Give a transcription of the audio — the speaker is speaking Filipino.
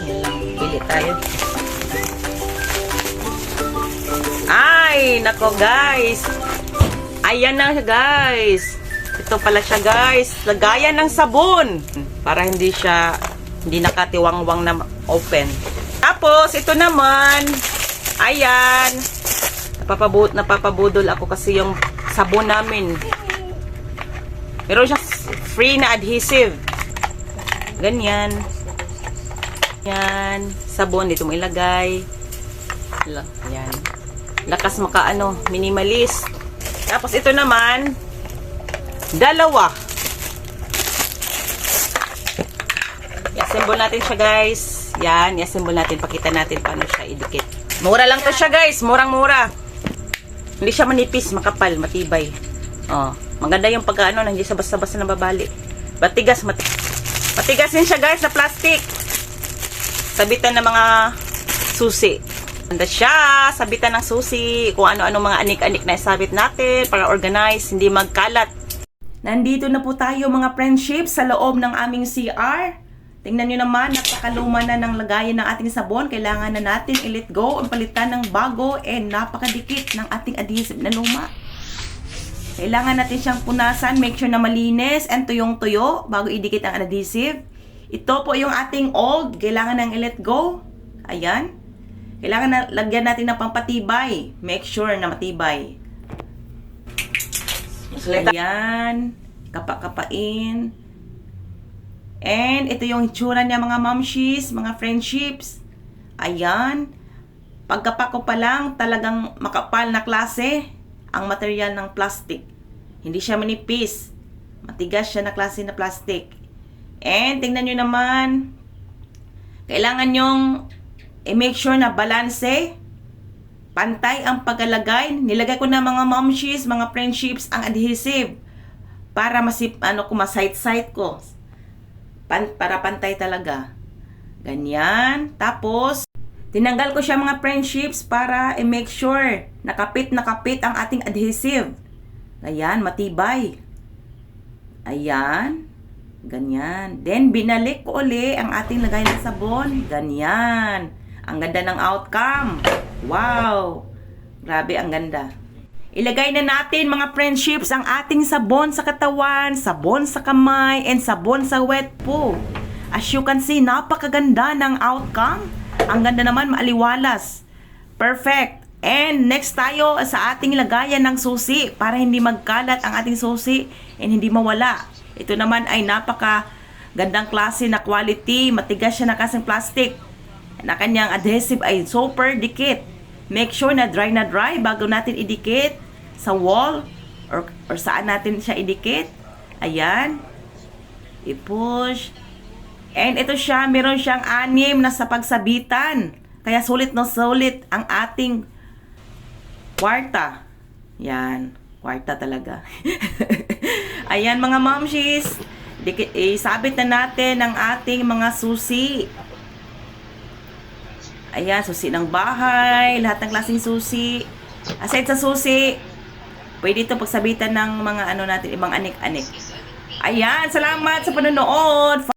Yan lang, pili tayo. Ay, nako guys. Ayan na guys. Ito pala siya guys. Lagayan ng sabon. Para hindi nakatiwangwang na open. Tapos, ito naman. Ayan. Napapabudol ako kasi yung sabon namin. Meron siyang free na adhesive. Ganyan. Yan. Sabon. Dito mo ilagay. Yan. Lakas minimalist. Tapos ito naman, dalawa. I-assemble natin siya guys. Yan, i-assemble natin. Pakita natin paano siya idikit. Mura lang to siya guys. Murang-mura. Hindi siya manipis, makapal, matibay. Oh, maganda yung pagkaano, hindi siya basta-basta nababali. Matigas din siya guys, na plastic. Sabitan ng mga susi. Ganda siya, sabitan ng susi, kung ano-ano mga anik-anik na isabit natin para organize, hindi magkalat. Nandito na po tayo mga friendships sa loob ng aming CR. Tingnan nyo naman, napakaluma na ng lagayan ng ating sabon. Kailangan na natin i-let go o palitan ng bago and napakadikit ng ating adhesive na luma. Kailangan natin siyang punasan, make sure na malinis and tuyong-tuyo bago idikit ang adhesive. Ito po yung ating old, kailangan nang i-let go. Ayan. Kailangan na lagyan natin ng pampatibay. Make sure na matibay. Ayan. Kapa-kapain. And ito yung itsura niya mga momshies, mga friendships. Ayan. Pagkapa ko pa lang, talagang makapal na klase ang material ng plastic. Hindi siya manipis. Matigas siya na klase na plastic. And tingnan nyo naman, kailangan nyong i-make sure na balanse, pantay ang paglalagay. Nilagay ko na mga momshies, mga friendships, ang adhesive para masite-site ko. Para pantay talaga. Ganyan. Tapos, tinanggal ko siya mga friendships para i-make sure nakapit ang ating adhesive. Ayan, matibay. Ayan. Ganyan. Then, binalik ko uli ang ating lagay ng sabon. Ganyan. Ang ganda ng outcome. Wow! Grabe, ang ganda. Ilagay na natin mga friendships ang ating sabon sa katawan, sabon sa kamay, and sabon sa wet po. As you can see, napakaganda ng outcome. Ang ganda naman, maaliwalas. Perfect. And next tayo sa ating lagayan ng susi para hindi magkalat ang ating susi and hindi mawala. Ito naman ay napaka gandang klase na quality. Matigas siya na kasing plastic. Na kanyang adhesive ay super dikit. Make sure na dry bago natin idikit sa wall or saan natin siya idikit. Ayan. I-push. And ito siya, meron siyang 6 na sa pagsabitan. Kaya sulit na sulit ang ating kwarta. Yan. Kwarta talaga. Ayan mga momshies. Isabit na natin ang ating mga susi. Ayan, susi ng bahay, lahat ng klaseng susi. Aside sa susi, pwede ito pagsabitan ng mga natin, ibang anik-anik. Ayan, salamat sa panonood.